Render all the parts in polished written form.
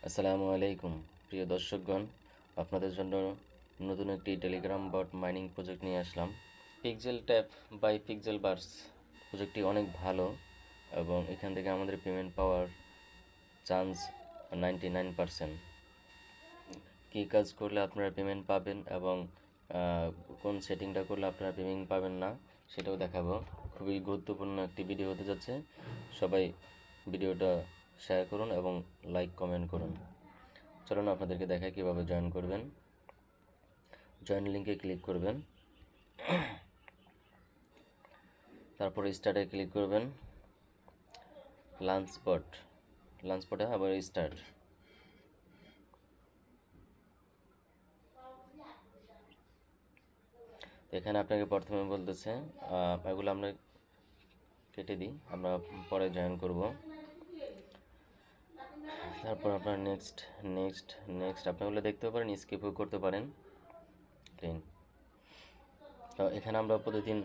আসসালামু আলাইকুম প্রিয় দর্শকগণ, আপনাদের জন্য নতুন একটি টেলিগ্রাম বট মাইনিং প্রজেক্ট নিয়ে আসলাম। Pixel Tap by Pixelverse প্রজেক্টটি অনেক ভালো এবং এখান থেকে আমাদের পেমেন্ট পাওয়ার চান্স 99%। কী কাজ করলে আপনারা পেমেন্ট পাবেন এবং কোন সেটিংটা করলে আপনারা পেমেন্ট পাবেন না সেটাও দেখাবো। খুবই গুরুত্বপূর্ণ একটি ভিডিও হতে যাচ্ছে। সবাই ভিডিওটা শেয়ার করুন এবং লাইক কমেন্ট করুন। চলুন আপনাদেরকে দেখাই কীভাবে জয়েন করবেন। জয়েন লিঙ্কে ক্লিক করবেন, তারপরে স্টার্টে ক্লিক করবেন, লাঞ্চপটে আবার স্টার্ট। এখানে আপনাকে প্রথমে বলতেছে এগুলো আমরা কেটে দিই, আমরা পরে জয়েন করব। তারপর আপনার নেক্সট নেক্সট নেক্সট আপনাগুলো দেখতে পারেন, স্কিপও করতে পারেন। তো এখানে আমরা প্রতিদিন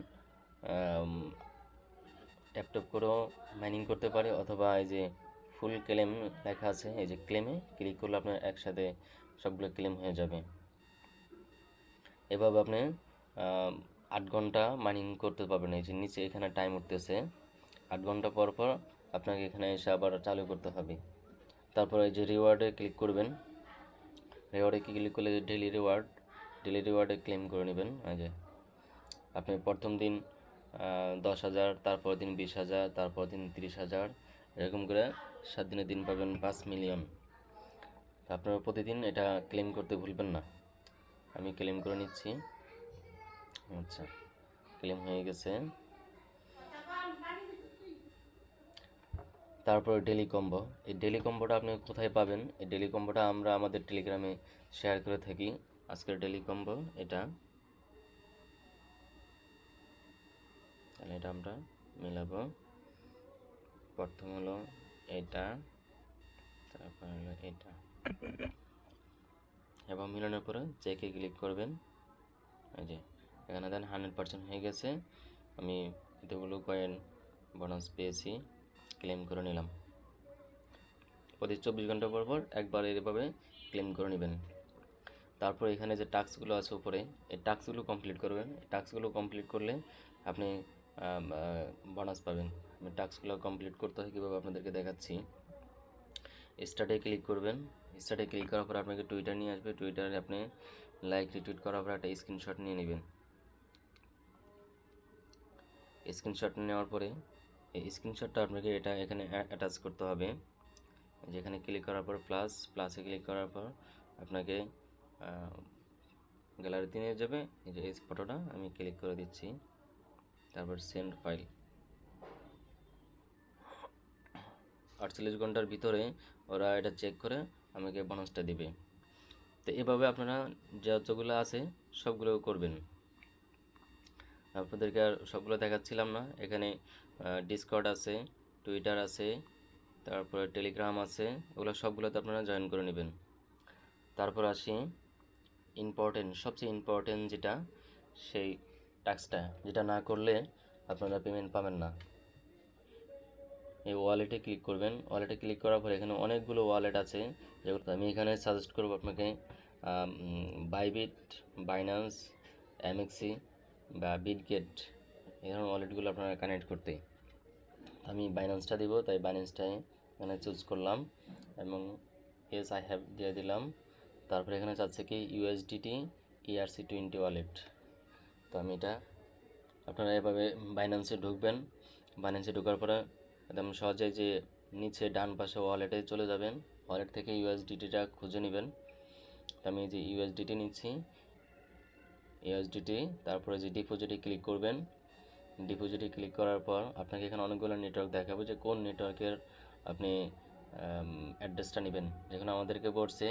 ট্যাপ করেও মাইনিং করতে পারি, অথবা এই যে ফুল ক্লেম লেখা আছে, এই যে ক্লেমে ক্লিক করলে আপনার একসাথে সবগুলো ক্লেম হয়ে যাবে। এভাবে আপনি 8 ঘন্টা মাইনিং করতে পারবেন। এই যে নিচে এখানে টাইম উঠতেছে, 8 ঘন্টা পর পর আপনাকে এখানে এসে আবার চালু করতে হবে। তারপর এই যে রিওয়ার্ডে ক্লিক করবেন, রিওয়ার্ডে ক্লিক করলে ডেলি রিওয়ার্ডে ক্লেম করে নেবেন। এই যে আপনি প্রথম দিন 10,000, তারপর দিন 20,000, তারপর দিন 30,000, এরকম করে 7 দিনের দিন পাবেন 5 মিলিয়ন। আপনারা প্রতিদিন এটা ক্লেম করতে ভুলবেন না। আমি ক্লেম করে নিচ্ছি। আচ্ছা, ক্লেম হয়ে গেছে। তারপর ডেলি কম্বো, এই ডেলি কম্বোটা আপনি কোথায় পাবেন? এই ডেলি কম্বোটা আমরা আমাদের টেলিগ্রামে শেয়ার করে থাকি। আজকের ডেলি কম্বো এটা, তাহলে এটা আমরা মিলাবো। প্রথম হলো এটা, তারপর হলো এটা, এবং মিলানোর পরে চেকে ক্লিক করবেন। এই যে এখানে দেন 100% হয়ে গেছে। আমি এতগুলো কয়েন বোনাস পেয়েছি, ক্লেম করে নিলাম। প্রতি 24 ঘন্টা পর পর একবার এভাবে ক্লেম করে নেবেন। তারপর এখানে যে টাস্কগুলো আছে উপরে, এই টাস্কগুলো কমপ্লিট করবেন। টাস্কগুলো কমপ্লিট করলে আপনি বোনাস পাবেন। টাস্কগুলো কমপ্লিট করতে হয় কীভাবে আপনাদেরকে দেখাচ্ছি। স্টার্টে ক্লিক করবেন, স্টার্টে ক্লিক করার পর আপনাকে টুইটার নিয়ে আসবে। টুইটারে আপনি লাইক রিটুইট করার পর একটা স্ক্রিনশট নিয়ে নেবেন। স্ক্রিনশট নেওয়ার পরে এই স্ক্রিনশটটা আপনাকে এখানে অ্যাটাচ করতে হবে। যেখানে ক্লিক করার পর প্লাসে ক্লিক করার পর আপনাকে গ্যালারিতে নিয়ে যাবে। এই যে এই ফটোটা আমি ক্লিক করে দিচ্ছি, তারপর সেন্ড ফাইল। 48 ঘন্টার ভিতরে ওরা এটা চেক করে আমাকে বোনাসটা দেবে। তো এভাবে আপনারা যতগুলো আছে সবগুলো করবেন। আপনাদেরকে আর সবগুলো দেখাচ্ছিলাম না। এখানে ডিসকর্ড আছে, টুইটার আছে, তারপরে টেলিগ্রাম আছে, ওগুলো সবগুলোতে আপনারা জয়েন করে নেবেন। তারপর আসি সবচেয়ে ইম্পর্টেন্ট যেটা, সেই টাস্কটা যেটা না করলে আপনারা পেমেন্ট পাবেন না। এই ওয়ালেটে ক্লিক করবেন। ওয়ালেটে ক্লিক করার পর এখানে অনেকগুলো ওয়ালেট আছে, যেগুলো আমি এখানে সাজেস্ট করব আপনাকে বাইবিট, বাইন্যান্স, এমএক্সি বা বিটগেট, এই ধরনের ওয়ালেটগুলো আপনারা কানেক্ট করতে। আমি বাইন্যান্সটা দিব, তাই বাইন্যান্সটাই এখানে চুজ করলাম এবং এস আই হ্যাভ দিয়ে দিলাম। তারপরে এখানে চাচ্ছে কি ইউএসডিটি ERC20 ওয়ালেট। তো আমি এটা, আপনারা এভাবে বাইন্যান্সে ঢুকবেন। বাইন্যান্সে ঢোকার পরে একদম সহজে যে নিচে ডান পাশে ওয়ালেটে চলে যাবেন, ওয়ালেট থেকে ইউএসডিটিটা খুঁজে নেবেন। তো আমি যে ইউএসডিটি নিচ্ছি, ইউএসডিটি, তারপরে যে ডিপোজিটে ক্লিক করবেন। ডিপোজিটে ক্লিক করার পর আপনাকে এখানে অনেকগুলো নেটওয়ার্ক দেখাবে যে কোন নেটওয়ার্কের আপনি অ্যাড্রেসটা নেবেন। যেখানে আমাদেরকে বলছে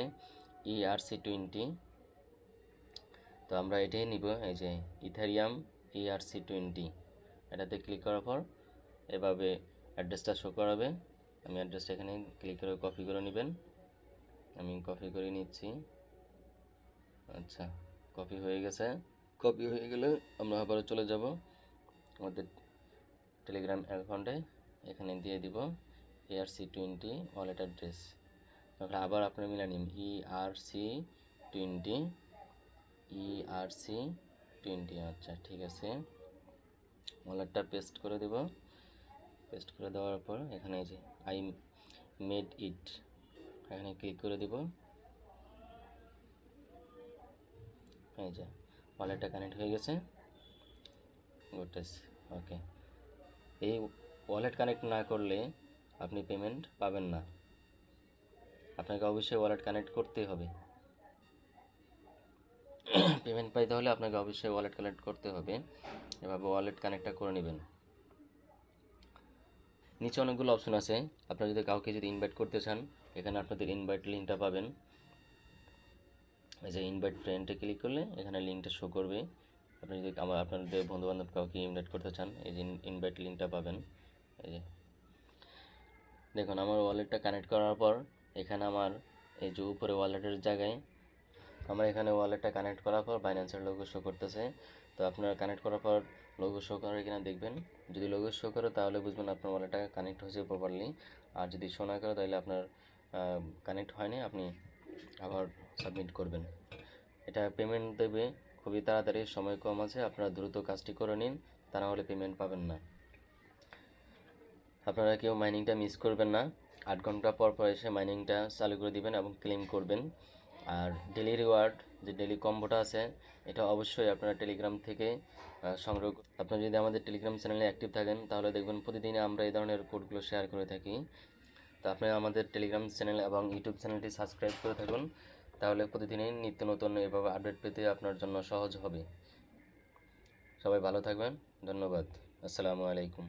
ERC20, তো আমরা এটাই নিব। এই যে ইথারিয়াম ERC20, এটাতে ক্লিক করার পর এভাবে অ্যাড্রেসটা শো করাবে। আমি অ্যাড্রেসটা এখানে ক্লিক করে কপি করে নেবেন। আমি কপি করে নিচ্ছি। আচ্ছা, কপি হয়ে গেছে। কপি হয়ে গেলে আমরা আবার চলে যাব আমাদের টেলিগ্রাম অ্যাকাউন্টে, এখানে দিয়ে দিব ERC20 ওয়ালেট অ্যাড্রেস। তারপরে আবার আপনার মিলা নিন ERC20 ERC20। আচ্ছা ঠিক আছে, ওয়ালেটটা পেস্ট করে দেব। পেস্ট করে দেওয়ার পর এখানে এই যে আই মেড ইট, এখানে ক্লিক করে দেব। এই যে ওয়ালেটটা কানেক্ট হয়ে গেছে। গুডনেস, ওকে। এই ওয়ালেট কানেক্ট না করলে আপনি পেমেন্ট পাবেন না, আপনাকে অবশ্যই ওয়ালেট কানেক্ট করতেই হবে। পেমেন্ট পাইতে হলে আপনাকে অবশ্যই ওয়ালেট কানেক্ট করতে হবে। এভাবে ওয়ালেট কানেক্টটা করে নেবেন। নিচে অনেকগুলো অপশন আছে, আপনারা কাউকে যদি ইনভাইট করতে চান, এখানে আপনাদের ইনভাইট লিঙ্কটা পাবেন। এই যে ইনভাইট ফ্রেন্ডে ক্লিক করলে এখানে লিঙ্কটা শো করবে। আপনি যদি আপনাদের বন্ধুবান্ধব কাউকে ইনভাইট করতে চান, এই যে ইনভাইট লিঙ্কটা পাবেন। এই যে দেখুন আমার ওয়ালেটটা কানেক্ট করার পর এখানে আমার এই যে উপরে ওয়ালেটের জায়গায় আমার এখানে ওয়ালেটটা কানেক্ট করার পর বাইন্যান্সের লোগো শো করতেছে। তো আপনারা কানেক্ট করার পর লোগো শো করে কিনা দেখবেন। যদি লোগো শো করে তাহলে বুঝবেন আপনার ওয়ালেটটা কানেক্ট হয়েছে প্রপারলি। আর যদি শো না করে তাহলে আপনার কানেক্ট হয়নি, আপনি আবার সাবমিট করবেন। এটা পেমেন্ট দেবে খুবই তাড়াতাড়ি, সময় কম আছে, আপনারা দ্রুত কাজটি করে নিন, তা না হলে পেমেন্ট পাবেন না। আপনারা কেউ মাইনিংটা মিস করবেন না, 8 ঘন্টা পর পর এসে মাইনিংটা চালু করে দিবেন এবং ক্লেম করবেন। আর ডেলি রিওয়ার্ড যে ডেলি কম্বোটা আছে, এটা অবশ্যই আপনারা টেলিগ্রাম থেকে সংগ্রহ। আপনারা যদি আমাদের টেলিগ্রাম চ্যানেলে অ্যাক্টিভ থাকেন তাহলে দেখবেন প্রতিদিনই আমরা এই ধরনের কোডগুলো শেয়ার করে থাকি। তো আপনারা আমাদের টেলিগ্রাম চ্যানেল এবং ইউটিউব চ্যানেলটি সাবস্ক্রাইব করে থাকুন, তাহলে প্রতিদিনই নিত্য নতুন এভাবে আপডেট পেতে আপনার জন্য সহজ হবে। সবাই ভালো থাকবেন, ধন্যবাদ, আসসালামু আলাইকুম।